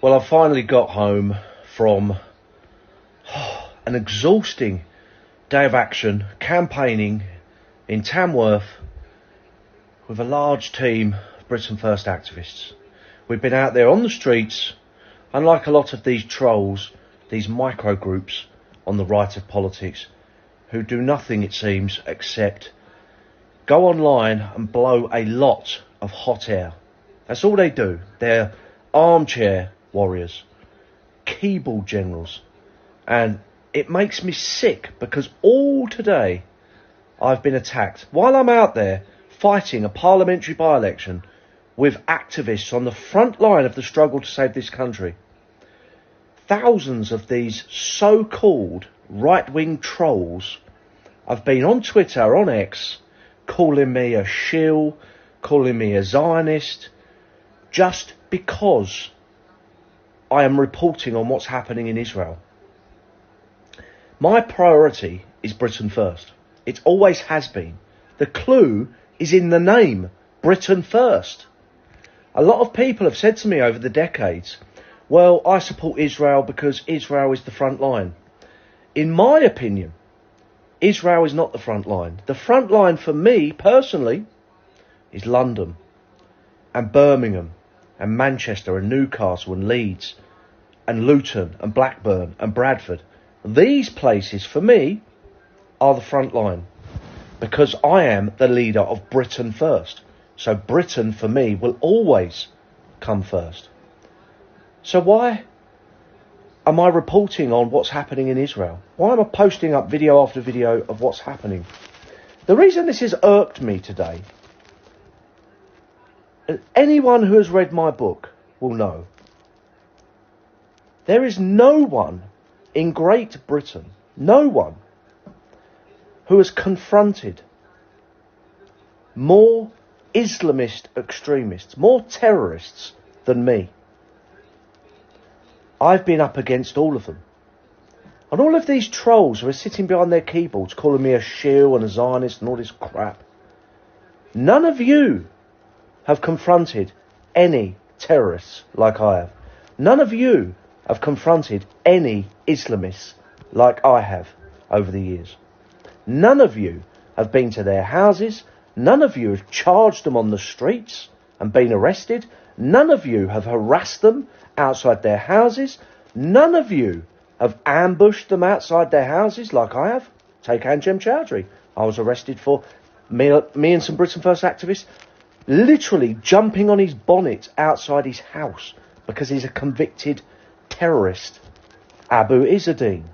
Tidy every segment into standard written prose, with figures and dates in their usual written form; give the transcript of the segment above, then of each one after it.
Well, I finally got home from an exhausting day of action, campaigning in Tamworth with a large team of BFirst activists. We've been out there on the streets, unlike a lot of these trolls, these micro groups on the right of politics, who do nothing, it seems, except go online and blow a lot of hot air. That's all they do. They're armchair warriors, keyboard generals, and it makes me sick because all today I've been attacked while I'm out there fighting a parliamentary by-election with activists on the front line of the struggle to save this country. Thousands of these so-called right-wing trolls have been on Twitter, on X, calling me a shill, calling me a Zionist, just because I am reporting on what's happening in Israel. My priority is Britain first. It always has been. The clue is in the name, Britain first. A lot of people have said to me over the decades, well, I support Israel because Israel is the front line. In my opinion, Israel is not the front line. The front line for me, personally, is London and Birmingham and Manchester and Newcastle and Leeds and Luton and Blackburn and Bradford. These places, for me, are the front line because I am the leader of Britain first. So Britain, for me, will always come first. So why am I reporting on what's happening in Israel? Why am I posting up video after video of what's happening? The reason this has irked me today, anyone who has read my book will know, there is no one in Great Britain, no one, who has confronted more Islamist extremists, more terrorists than me. I've been up against all of them. And all of these trolls who are sitting behind their keyboards calling me a shill and a Zionist and all this crap, none of you have confronted any terrorists like I have. None of you have confronted any Islamists like I have over the years. None of you have been to their houses. None of you have charged them on the streets and been arrested. None of you have harassed them outside their houses. None of you have ambushed them outside their houses like I have. Take Anjem Chowdhury. I was arrested for me and some BFirst activists literally jumping on his bonnet outside his house because he's a convicted terrorist. Abu Izzadeen,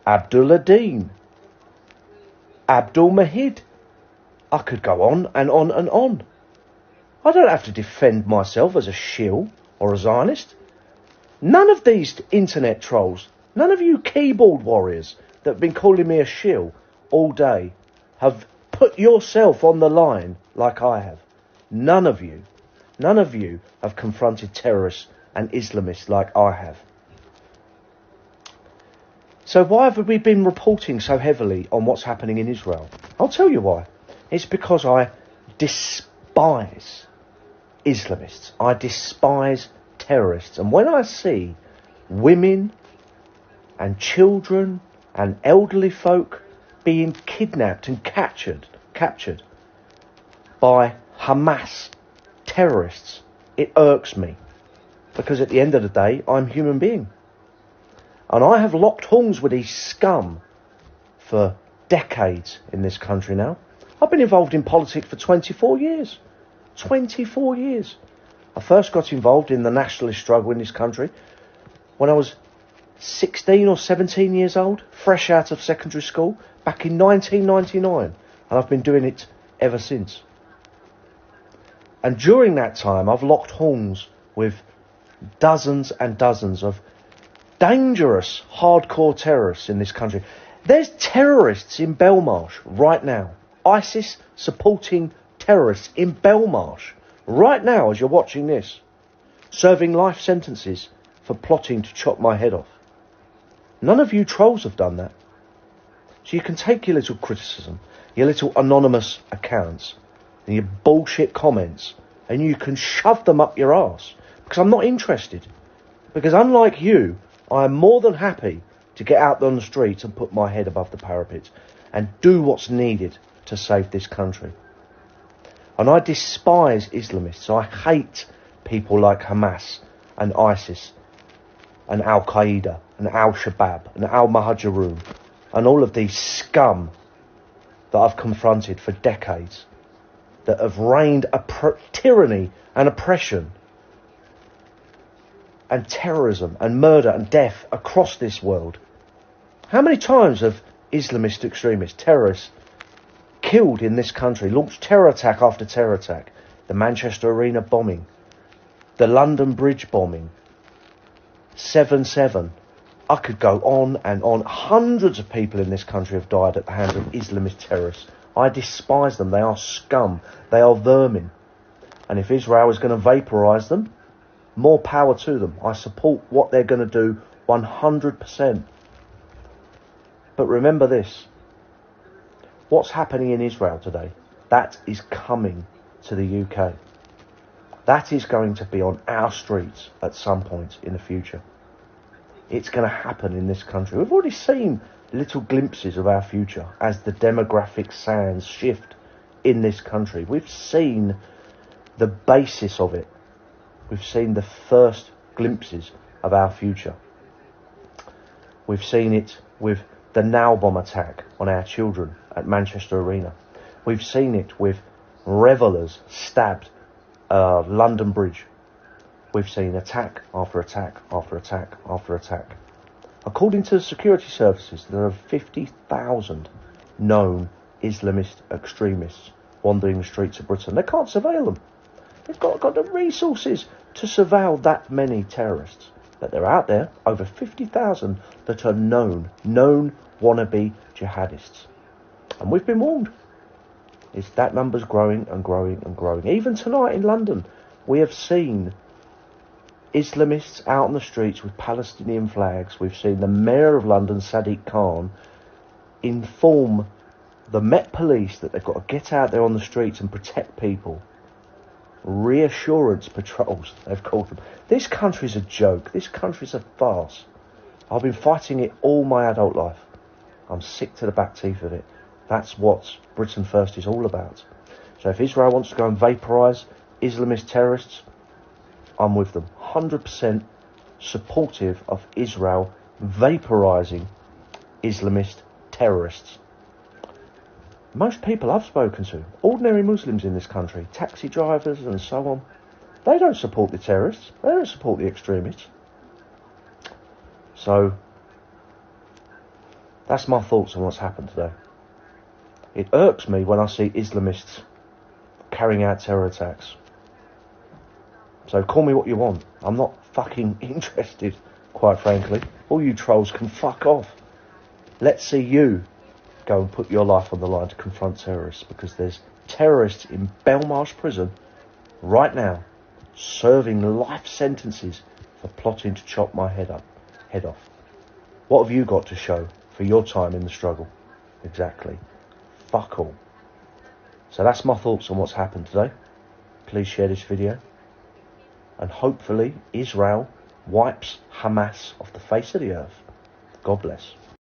Abdullah Deen, Abdul Mahid. I could go on and on and on. I don't have to defend myself as a shill or a Zionist. None of these internet trolls, none of you keyboard warriors that have been calling me a shill all day have put yourself on the line like I have. None of you have confronted terrorists and Islamists like I have. So why have we been reporting so heavily on what's happening in Israel? I'll tell you why. It's because I despise Islamists. I despise terrorists. And when I see women and children and elderly folk being kidnapped and captured by Hamas terrorists, it irks me. Because at the end of the day, I'm a human being. And I have locked horns with these scum for decades in this country now. I've been involved in politics for 24 years. 24 years. I first got involved in the nationalist struggle in this country when I was 16 or 17 years old, fresh out of secondary school, back in 1999. And I've been doing it ever since. And during that time, I've locked horns with dozens and dozens of dangerous, hardcore terrorists in this country. There's terrorists in Belmarsh right now. ISIS supporting terrorists in Belmarsh right now as you're watching this, serving life sentences for plotting to chop my head off. None of you trolls have done that. So you can take your little criticism, your little anonymous accounts and your bullshit comments and you can shove them up your arse because I'm not interested. Because unlike you, I am more than happy to get out on the streets and put my head above the parapet and do what's needed to save this country. And I despise Islamists. I hate people like Hamas and ISIS and Al-Qaeda and Al-Shabaab and Al-Muhajirun and all of these scum that I've confronted for decades that have reigned tyranny and oppression and terrorism and murder and death across this world. How many times have Islamist extremists, terrorists, killed in this country, launched terror attack after terror attack? The Manchester Arena bombing, the London Bridge bombing, 7/7. I could go on and on. Hundreds of people in this country have died at the hands of Islamist terrorists. I despise them. They are scum. They are vermin. And if Israel is going to vaporise them, more power to them. I support what they're going to do 100%. But remember this. What's happening in Israel today, that is coming to the UK. That is going to be on our streets at some point in the future. It's going to happen in this country. We've already seen little glimpses of our future as the demographic sands shift in this country. We've seen the basis of it. We've seen the first glimpses of our future. We've seen it with the Now bomb attack on our children at Manchester Arena. We've seen it with revellers stabbed London Bridge. We've seen attack after attack after attack after attack. According to the security services, there are 50,000 known Islamist extremists wandering the streets of Britain. They can't surveil them. They've got the resources to surveil that many terrorists. But they're out there, over 50,000 that are known wannabe jihadists. And we've been warned. That number's growing and growing and growing. Even tonight in London, we have seen Islamists out on the streets with Palestinian flags. We've seen the Mayor of London, Sadiq Khan, inform the Met Police that they've got to get out there on the streets and protect people. Reassurance patrols, they've called them. This country's a joke. This country's a farce. I've been fighting it all my adult life. I'm sick to the back teeth of it. That's what Britain First is all about. So if Israel wants to go and vaporise Islamist terrorists, I'm with them. 100% supportive of Israel vaporising Islamist terrorists. Most people I've spoken to, ordinary Muslims in this country, taxi drivers and so on, they don't support the terrorists. They don't support the extremists. So, that's my thoughts on what's happened today. It irks me when I see Islamists carrying out terror attacks. So call me what you want. I'm not fucking interested, quite frankly. All you trolls can fuck off. Let's see you go and put your life on the line to confront terrorists, because there's terrorists in Belmarsh prison right now serving life sentences for plotting to chop my head off. What have you got to show for your time in the struggle? Exactly. Fuck all. So that's my thoughts on what's happened today. Please share this video. And hopefully Israel wipes Hamas off the face of the earth. God bless.